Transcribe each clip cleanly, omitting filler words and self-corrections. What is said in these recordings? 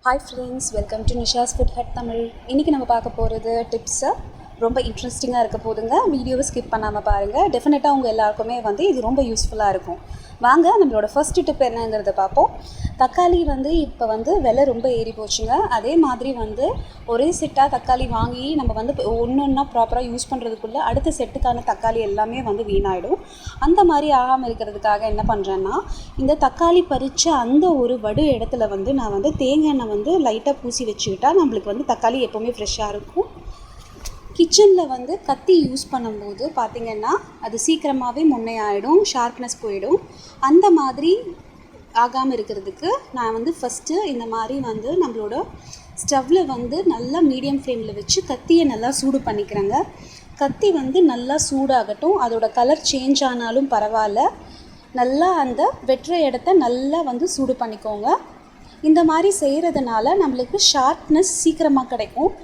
Hi friends, welcome to Nisha's food hut Tamil. இன்றைக்கி நம்ம பார்க்க போகிறது டிப்ஸை ரொம்ப இன்ட்ரெஸ்டிங்காக இருக்க போதுங்க. வீடியோவை ஸ்கிப் பண்ணாமல் பாருங்கள். டெஃபினட்டாக அவங்க எல்லாருக்குமே இது ரொம்ப யூஸ்ஃபுல்லாக இருக்கும். வாங்க நம்மளோட ஃபஸ்ட்டு டிப் என்னங்கிறத பார்ப்போம். தக்காளி இப்போ விலை ரொம்ப ஏறி போச்சுங்க. அதே மாதிரி ஒரே செட்டாக தக்காளி வாங்கி நம்ம ஒன்று ஒன்றா ப்ராப்பராக யூஸ் பண்ணுறதுக்குள்ளே அடுத்த செட்டுக்கான தக்காளி எல்லாமே வீணாயிடும். அந்த மாதிரி ஆகாமல் இருக்கிறதுக்காக என்ன பண்ணுறேன்னா, இந்த தக்காளி பறித்த அந்த ஒரு வடு இடத்துல நான் தேங்காய் எண்ணெய் லைட்டாக பூசி வச்சுக்கிட்டா நம்மளுக்கு தக்காளி எப்போவுமே ஃப்ரெஷ்ஷாக இருக்கும். கிச்சனில் கத்தி யூஸ் பண்ணும்போது பார்த்திங்கன்னா அது சீக்கிரமாகவே முன்னையாயிடும், ஷார்ப்னஸ் போயிடும். அந்த மாதிரி ஆகாமல் இருக்கிறதுக்கு நான் ஃபஸ்ட்டு இந்த மாதிரி நம்மளோட ஸ்டவ்வில் நல்லா மீடியம் ஃப்ளேமில் வச்சு கத்தியை நல்லா சூடு பண்ணிக்கிறேங்க. கத்தி நல்லா சூடாகட்டும். அதோட கலர் சேஞ்ச் ஆனாலும் பரவாயில்ல, நல்லா அந்த வெட்டுற இடத்த நல்லா சூடு பண்ணிக்கோங்க. இந்த மாதிரி செய்கிறதுனால நம்மளுக்கு ஷார்ப்னஸ் சீக்கிரமாக கிடைக்கும்.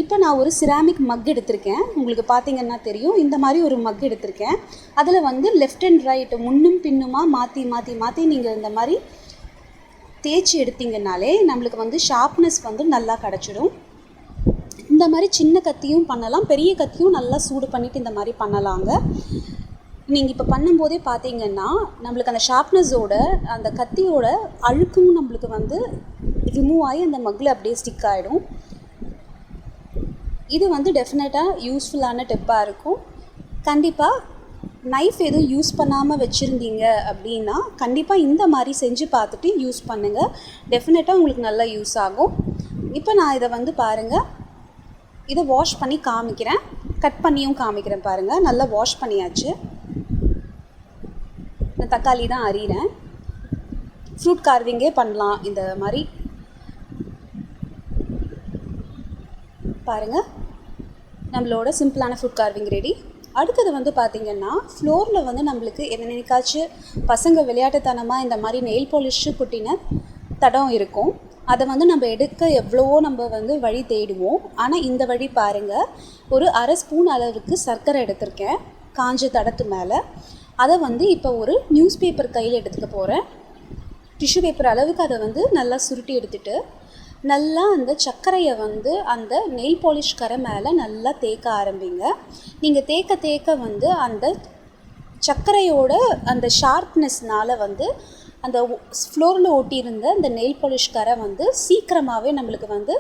இப்போ நான் ஒரு சிராமிக் மக் எடுத்திருக்கேன். உங்களுக்கு பார்த்திங்கன்னா தெரியும். இந்த மாதிரி ஒரு மக் எடுத்திருக்கேன். அதில் லெஃப்ட் அண்ட் ரைட் முன்னும் பின்னுமா மாற்றி மாற்றி மாற்றி நீங்கள் இந்த மாதிரி தேய்ச்சி எடுத்திங்கனாலே நம்மளுக்கு ஷார்ப்னஸ் நல்லா கிடச்சிடும். இந்த மாதிரி சின்ன கத்தியும் பண்ணலாம், பெரிய கத்தியும் நல்லா சூடு பண்ணிவிட்டு இந்த மாதிரி பண்ணலாங்க. நீங்கள் இப்போ பண்ணும்போதே பார்த்தீங்கன்னா நம்மளுக்கு அந்த ஷார்ப்னஸோட அந்த கத்தியோட அழுக்கும் நம்மளுக்கு ரிமூவ் ஆகி அந்த மக்கில் அப்படியே ஸ்டிக் ஆகிடும். இது டெஃபினட்டாக யூஸ்ஃபுல்லான டிப்பாக இருக்கும். கண்டிப்பாக நைஃப் எதுவும் யூஸ் பண்ணாமல் வச்சுருந்தீங்க அப்படின்னா கண்டிப்பாக இந்த மாதிரி செஞ்சு பார்த்துட்டு யூஸ் பண்ணுங்கள். டெஃபினட்டாக உங்களுக்கு நல்லா யூஸ் ஆகும். இப்போ நான் இதை பாருங்கள், இதை வாஷ் பண்ணி காமிக்கிறேன், கட் பண்ணியும் காமிக்கிறேன். பாருங்கள், நல்லா வாஷ் பண்ணியாச்சு. நான் தக்காளி தான் அரிகிறேன். ஃப்ரூட் கார்விங்கே பண்ணலாம் இந்த மாதிரி. பாருங்கள், நம்மளோட சிம்பிளான ஃப்ரூட் கார்விங் ரெடி. அடுத்தது பார்த்திங்கன்னா ஃப்ளோரில் நம்மளுக்கு என்னென்னக்காச்சும் பசங்க விளையாட்டுத்தனமாக இந்த மாதிரி நெயில் பாலிஷு குட்டின தடம் இருக்கும். அதை நம்ம எடுக்க எவ்வளவோ நம்ம வழி தேடுவோம். ஆனால் இந்த வழி பாருங்கள், ஒரு அரை ஸ்பூன் அளவுக்கு சர்க்கரை எடுத்திருக்கேன் காஞ்ச தடத்து மேலே. அதை இப்போ ஒரு நியூஸ் பேப்பர் கையில் எடுத்துக்க போகிறேன். டிஷ்யூ பேப்பர் அளவுக்கு அதை நல்லா சுருட்டி எடுத்துகிட்டு நல்லா அந்த சர்க்கரையை அந்த நெயில் பாலிஷ் கரை மேலே நல்லா தேய்க்க ஆரம்பிங்க. நீங்கள் தேய்க்க தேய்க்க அந்த சர்க்கரையோட அந்த ஷார்ப்னஸ்னால் அந்த ஃப்ளோரில் ஒட்டியிருந்த அந்த நெயில் பாலிஷ் கரை சீக்கிரமாகவே நம்மளுக்கு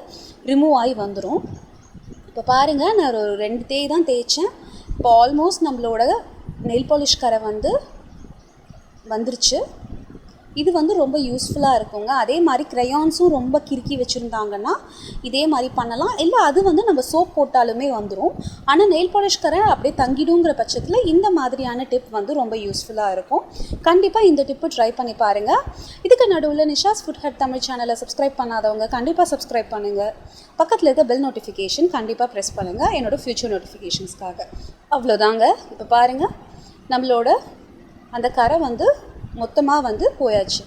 ரிமூவ் ஆகி வந்துடும். இப்போ பாருங்கள், நான் ஒரு 2 தேய் தான் தேய்ச்சேன். இப்போ ஆல்மோஸ்ட் நம்மளோட நெயில் பாலிஷ் கரை வந்துருச்சு. இது ரொம்ப யூஸ்ஃபுல்லாக இருக்குங்க. அதே மாதிரி க்ரையான்ஸும் ரொம்ப கிறுக்கி வச்சுருந்தாங்கன்னா இதே மாதிரி பண்ணலாம். இல்லை அது நம்ம சோப் போட்டாலுமே வந்துடும். ஆனால் நெயில் பாலிஷ் கரை அப்படியே தங்கிடுங்கிற பட்சத்தில் இந்த மாதிரியான டிப் ரொம்ப யூஸ்ஃபுல்லாக இருக்கும். கண்டிப்பாக இந்த டிப்பு ட்ரை பண்ணி பாருங்கள். இதுக்கு நடுவில் நிஷாஸ் ஃபுட் ஹட் தமிழ் சேனலை சப்ஸ்கிரைப் பண்ணாதவங்க கண்டிப்பாக சப்ஸ்கிரைப் பண்ணுங்கள். பக்கத்தில் இருக்க பெல் நோட்டிஃபிகேஷன் கண்டிப்பாக ப்ரெஸ் பண்ணுங்கள், என்னோடய ஃப்யூச்சர் நோட்டிஃபிகேஷன்ஸ்க்காக. அவ்வளோதாங்க. இப்போ பாருங்கள், நம்மளோட அந்த கரை மொத்தமாக போயாச்சு.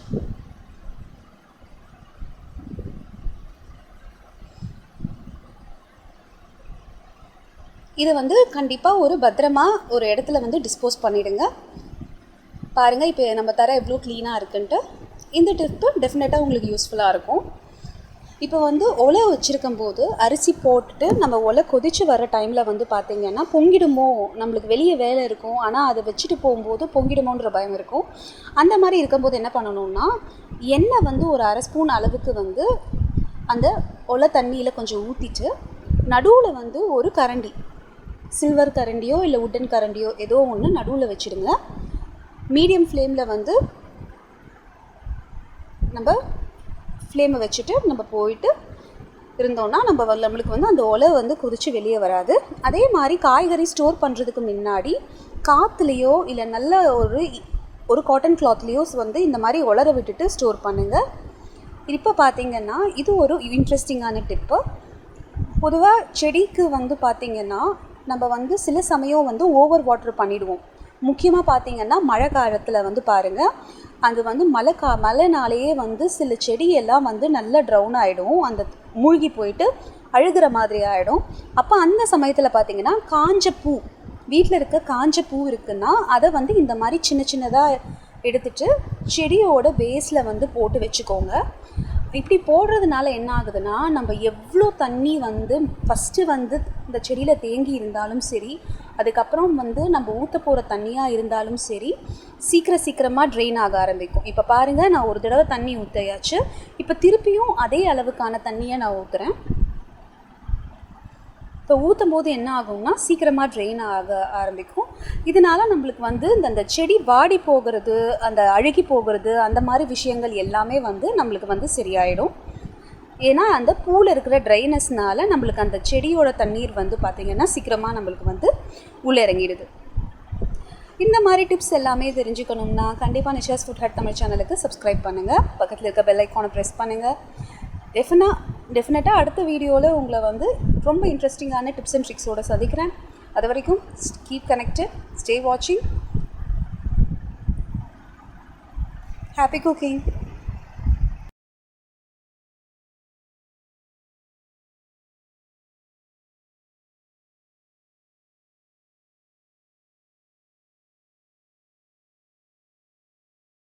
இதை கண்டிப்பாக ஒரு பத்திரமா ஒரு இடத்துல டிஸ்போஸ் பண்ணிவிடுங்க. பாருங்கள், இப்போ நம்ம தர எவ்வளோ க்ளீனாக இருக்குன்ட்டு. இந்த டிப்பு டெஃபினட்டாக உங்களுக்கு யூஸ்ஃபுல்லாக இருக்கும். இப்போ ஒலை வச்சுருக்கும் போது அரிசி போட்டுட்டு நம்ம ஒலை கொதித்து வர டைமில் பார்த்திங்கன்னா பொங்கிடுமோ, நம்மளுக்கு வெளியே வேலை இருக்கும், ஆனால் அதை வச்சுட்டு போகும்போது பொங்கிடுமோன்ற பயம் இருக்கும். அந்த மாதிரி இருக்கும்போது என்ன பண்ணணும்னா, எண்ணெய் ஒரு அரை ஸ்பூன் அளவுக்கு அந்த ஒலை தண்ணியில் கொஞ்சம் ஊற்றிட்டு நடுவில் ஒரு கரண்டி, சில்வர் கரண்டியோ இல்லை உட்டன் கரண்டியோ ஏதோ ஒன்று நடுவில் வச்சுடுங்க. மீடியம் ஃப்ளேமில் நம்ம ஃப்ளேமை வச்சுட்டு நம்ம போயிட்டு இருந்தோன்னா நம்மளுக்கு அந்த ஒலை கொதித்து வெளியே வராது. அதே மாதிரி காய்கறி ஸ்டோர் பண்ணுறதுக்கு முன்னாடி காற்றுலையோ இல்லை நல்ல ஒரு காட்டன் கிளாத்லேயோ இந்த மாதிரி உலர விட்டுட்டு ஸ்டோர் பண்ணுங்கள். இப்போ பார்த்திங்கன்னா இது ஒரு இன்ட்ரெஸ்டிங்கான டிப்பு. பொதுவாக செடிக்கு பார்த்திங்கன்னா நம்ம சில சமயம் ஓவர் வாட்டர் பண்ணிவிடுவோம். முக்கியமாக பார்த்திங்கன்னா மழை காலத்தில் பாருங்கள், அது மழைனாலேயே சில செடியெல்லாம் நல்லா ட்ரவுன் ஆகிடும், அந்த மூழ்கி போயிட்டு அழுகிற மாதிரி ஆகிடும். அப்போ அந்த சமயத்தில் பார்த்திங்கன்னா காஞ்ச பூ, வீட்டில் இருக்க காஞ்ச பூ இருக்குன்னா அதை இந்த மாதிரி சின்ன சின்னதாக எடுத்துகிட்டு செடியோட பேஸில் போட்டு வச்சுக்கோங்க. இப்படி போடுறதுனால என்ன ஆகுதுன்னா, நம்ம எவ்வளோ தண்ணி வந்து ஃபஸ்ட்டு வந்து இந்த செடியில் தேங்கி இருந்தாலும் சரி, அதுக்கப்புறம் வந்து நம்ம ஊற்ற போகிற தண்ணியாக இருந்தாலும் சரி, சீக்கிரமாக ட்ரெயின் ஆக ஆரம்பிக்கும். இப்போ பாருங்கள், நான் ஒரு தடவை தண்ணி ஊற்றியாச்சு. இப்போ திருப்பியும் அதே அளவுக்கான தண்ணியை நான் ஊற்றுறேன். இப்போ ஊற்றும் போது என்ன ஆகும்னா, சீக்கிரமாக ட்ரெயின் ஆக ஆரம்பிக்கும். இதனால் நம்மளுக்கு வந்து அந்த செடி வாடி போகிறது, அந்த அழுகி போகிறது, அந்த மாதிரி விஷயங்கள் எல்லாமே வந்து நம்மளுக்கு வந்து சரியாயிடும். ஏன்னா அந்த பூவில் இருக்கிற ட்ரைனஸ்னால் நம்மளுக்கு அந்த செடியோட தண்ணீர் வந்து பார்த்திங்கன்னா சீக்கிரமாக நம்மளுக்கு வந்து உள்ளே இறங்கிடுது. இந்த மாதிரி டிப்ஸ் எல்லாமே தெரிஞ்சுக்கணும்னா கண்டிப்பாக நிஷாஸ் ஃபுட் ஹட் தமிழ் சேனலுக்கு சப்ஸ்கிரைப் பண்ணுங்கள். பக்கத்தில் இருக்க பெல் ஐக்கானை ப்ரெஸ் பண்ணுங்கள். டெஃபினட்டாக அடுத்த வீடியோவில் உங்களை வந்து ரொம்ப இன்ட்ரெஸ்டிங்கான டிப்ஸ் அண்ட் ட்ரிக்ஸோடு சந்திக்கிறேன். அது வரைக்கும் கீப் கனெக்டட், ஸ்டே வாட்சிங், ஹாப்பி குக்கிங்.